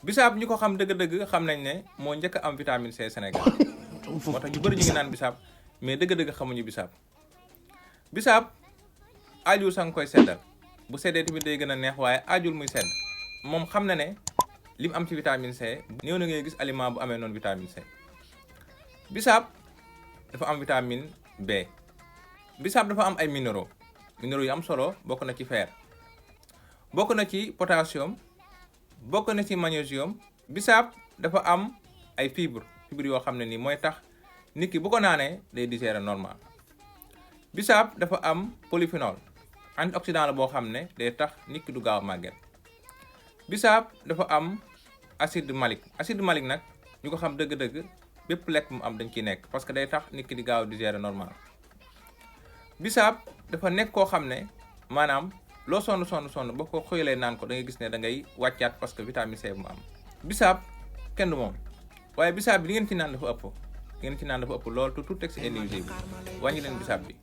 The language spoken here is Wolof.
bisaab ñu ko xam dëgg-dëgg xam nañ ne moo njëkk a am vitamine C Sénégal moo tax ñu bëri ñu ngi naan bisaab mais dëgg-dëgg xamuñu bisaab. bisaab aajul sa nga koy seddal bu seddee tamit day gën a neex waaye aajul muy sedd moom xam na ne li mu am ci vitamine C néew na ngay gis aliment bu amee noonu vitamine C. bisaab dafa am vitamine B. bisaab dafa am ay minéraux yu am solo bokk na ci fer bokk na ci potassium bokk na ci magnésium. bisaab dafa am ay fibre yoo xam ne nii mooy tax nit ki bu ko naanee day digérer normal. bisaab dafa am polyphénol antioxydant la boo xam ne day tax nit ki du gaaw a màgget. bisaab dafa am acide malique nag ñu ko xam dëgg-dëgg bépp lekk mu am dañ ciy nekk parce que day tax nit ki di gaaw a digérer normal. bisaab dafa nekk koo xam ne maanaam loo sonn boo ko xëyalee naan ko da ngay gis ne da ngay wàccaat parce que vitamine C bu mu am. bisaab kenn du moom waaye bisaab bi li ngeen ci naan dafa ëpp lool te tout texte est nuisible wàññi leen bisaab bi.